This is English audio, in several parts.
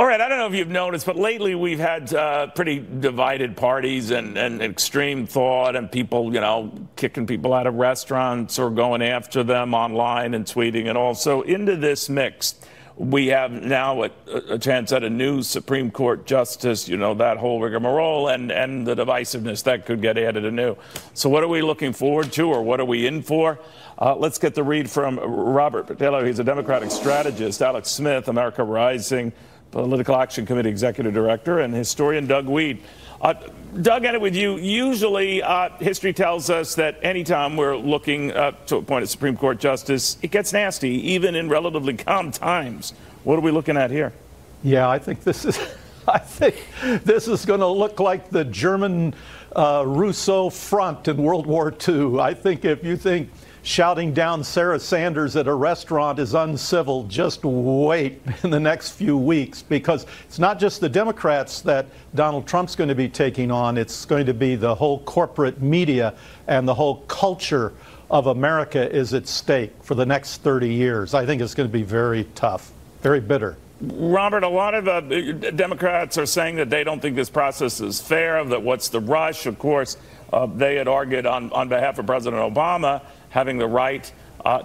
All right, I don't know if you've noticed, but lately we've had pretty divided parties and extreme thought and people, kicking people out of restaurants or going after them online and tweeting and all. So into this mix, we have now a chance at a new Supreme Court justice, that whole rigmarole and the divisiveness that could get added anew. So what are we looking forward to, or what are we in for? Let's get the read from Robert Patillo. He's a Democratic strategist. Alex Smith, America Rising Political Action Committee Executive Director, and historian Doug Wead. Doug, end it with you. Usually, history tells us that anytime we're looking to appoint a Supreme Court justice, it gets nasty, even in relatively calm times. What are we looking at here? Yeah, I think this is going to look like the German Rousseau front in World War II. I think if you think shouting down Sarah Sanders at a restaurant is uncivil, just wait in the next few weeks, because it's not just the Democrats that Donald Trump's going to be taking on. It's going to be the whole corporate media, and the whole culture of America is at stake for the next 30 years. I think it's going to be very tough, very bitter. Robert, a lot of Democrats are saying that they don't think this process is fair, that what's the rush? Of course, they had argued on behalf of President Obama having the right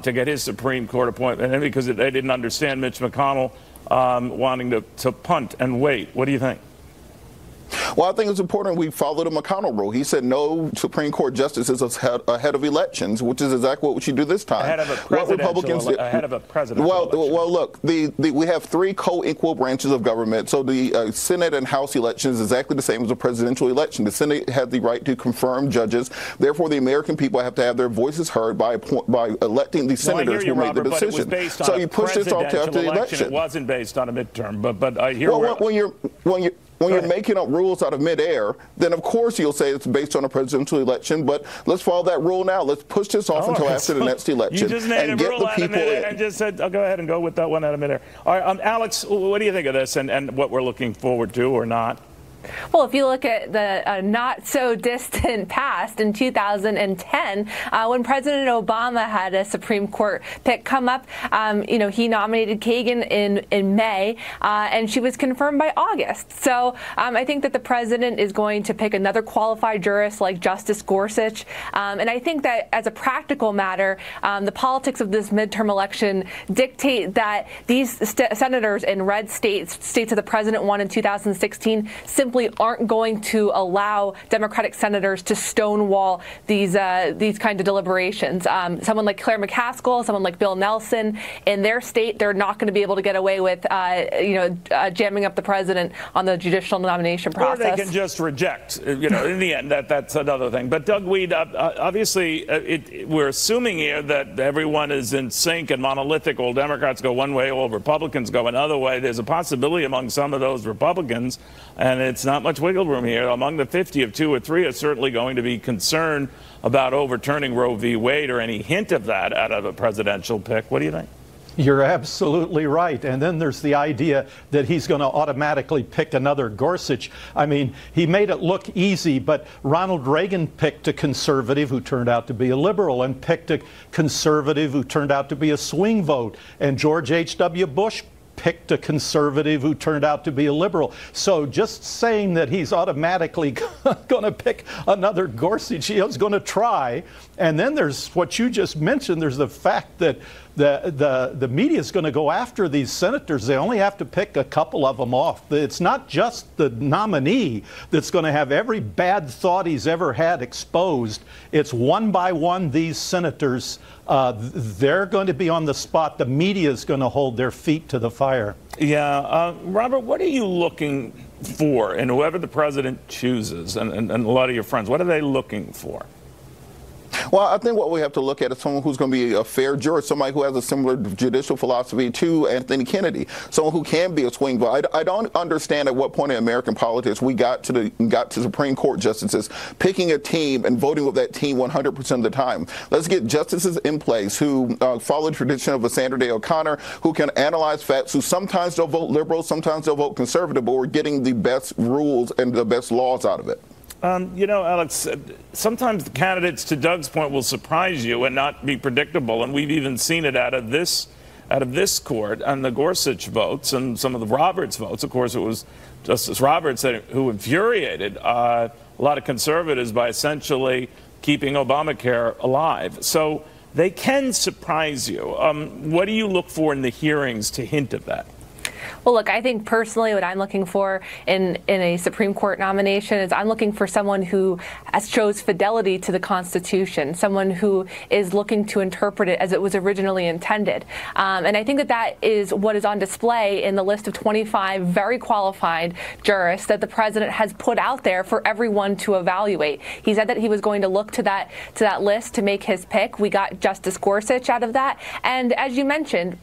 to get his Supreme Court appointment, and because they didn't understand Mitch McConnell wanting to punt and wait. What do you think? Well, I think it's important we follow the McConnell rule. He said no Supreme Court justices ahead of elections, which is exactly what we should do this time. Ahead of a presidential election. Well, look, we have three co-equal branches of government. So the Senate and House elections is exactly the same as a presidential election. The Senate has the right to confirm judges. Therefore, the American people have to have their voices heard by electing the senators who made the decision. So you push this off to after the election. It wasn't based on a midterm, but I hear. Well, when you're making up rules out of midair, then of course you'll say it's based on a presidential election. But let's follow that rule now. Let's push this off until after the next election. You just made a rule out of midair. I just said, I'll go ahead and go with that one out of midair. All right, Alex, what do you think of this and what we're looking forward to or not? Well, if you look at the not so distant past in 2010, when President Obama had a Supreme Court pick come up, he nominated Kagan in May, and she was confirmed by August. So I think that the president is going to pick another qualified jurist like Justice Gorsuch. And I think that as a practical matter, the politics of this midterm election dictate that these senators in red states that the president won in 2016, simply aren't going to allow Democratic senators to stonewall these kind of deliberations. Someone like Claire McCaskill, someone like Bill Nelson, in their state, they're not going to be able to get away with, jamming up the president on the judicial nomination process. Or they can just reject. In the end, that's another thing. But Doug Wead, obviously, we're assuming here that everyone is in sync and monolithic. All Democrats go one way, all Republicans go another way. There's a possibility among some of those Republicans, and it's not much wiggle room here. Among the 50 of 2 or 3 are certainly going to be concerned about overturning Roe v. Wade or any hint of that out of a presidential pick. What do you think? You're absolutely right. And then there's the idea that he's going to automatically pick another Gorsuch. I mean, he made it look easy, but Ronald Reagan picked a conservative who turned out to be a liberal, and picked a conservative who turned out to be a swing vote. And George H.W. Bush picked a conservative who turned out to be a liberal. So just saying that he's automatically going to pick another Gorsuch, he's going to try. And then there's what you just mentioned. There's the fact that the media is going to go after these senators. They only have to pick a couple of them off. It's not just the nominee that's going to have every bad thought he's ever had exposed. It's one by one these senators. They're going to be on the spot. The media is going to hold their feet to the fire. Yeah. Robert, what are you looking for in whoever the president chooses, and a lot of your friends? What are they looking for? Well, I think what we have to look at is someone who's going to be a fair jurist, somebody who has a similar judicial philosophy to Anthony Kennedy, someone who can be a swing vote. I don't understand at what point in American politics we got to Supreme Court justices picking a team and voting with that team 100% of the time. Let's get justices in place who follow the tradition of a Sandra Day O'Connor, who can analyze facts, who sometimes they'll vote liberal, sometimes they'll vote conservative, but we're getting the best rules and the best laws out of it. Alex, sometimes the candidates, to Doug's point, will surprise you and not be predictable. And we've even seen it out of this out of this court and the Gorsuch votes and some of the Roberts votes. Of course, it was Justice Roberts who infuriated a lot of conservatives by essentially keeping Obamacare alive. So they can surprise you. What do you look for in the hearings to hint at that? Well, look, I think personally what I'm looking for in a Supreme Court nomination is I'm looking for someone who shows fidelity to the Constitution, someone who is looking to interpret it as it was originally intended. And I think that that is what is on display in the list of 25 very qualified jurists that the president has put out there for everyone to evaluate. He said that he was going to look to that list to make his pick. We got Justice Gorsuch out of that. And as you mentioned,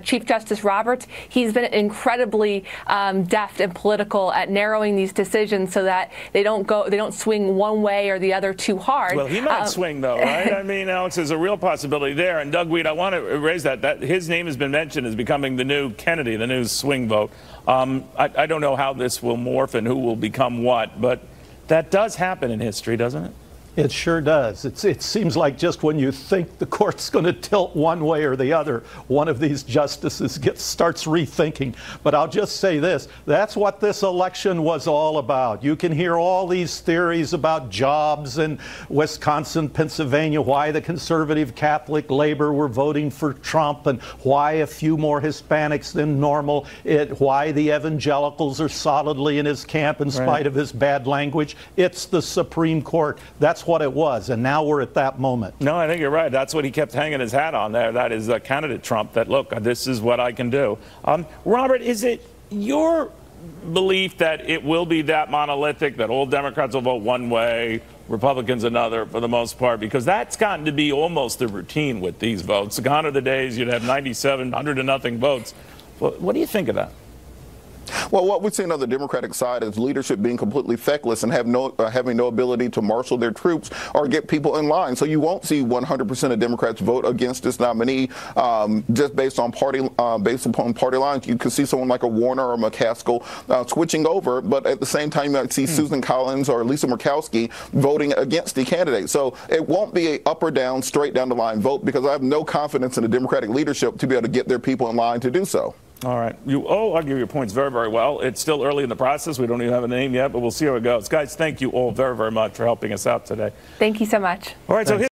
Chief Justice Roberts, he's been incredibly deft and political at narrowing these decisions so that they don't swing one way or the other too hard. Well, he might swing though, right? I mean, Alex, there's a real possibility there. And Doug Wead, I want to raise that his name has been mentioned as becoming the new Kennedy, the new swing vote. I don't know how this will morph and who will become what, but that does happen in history, doesn't it? It sure does. It seems like just when you think the court's going to tilt one way or the other, one of these justices starts rethinking. But I'll just say this, that's what this election was all about. You can hear all these theories about jobs in Wisconsin, Pennsylvania, why the conservative Catholic labor were voting for Trump, and why a few more Hispanics than normal, why the evangelicals are solidly in his camp in spite of his bad language. It's the Supreme Court. That's what it was, and now we're at that moment. No, I think you're right. That's what he kept hanging his hat on there. That is candidate Trump, that, look, this is what I can do. Robert, is it your belief that it will be that monolithic, that all Democrats will vote one way, Republicans another for the most part? Because that's gotten to be almost the routine with these votes. Gone are the days you'd have 97, 100-0 votes. What do you think of that? Well, what we've seen on the Democratic side is leadership being completely feckless and having no ability to marshal their troops or get people in line. So you won't see 100% of Democrats vote against this nominee just based on party lines. You could see someone like a Warner or McCaskill switching over, but at the same time, you might see Susan Collins or Lisa Murkowski voting against the candidate. So it won't be a up or down, straight down the line vote, because I have no confidence in the Democratic leadership to be able to get their people in line to do so. All right. I'll give your points very, very well. It's still early in the process. We don't even have a name yet, but we'll see how it goes. Guys, thank you all very, very much for helping us out today. Thank you so much. All right. So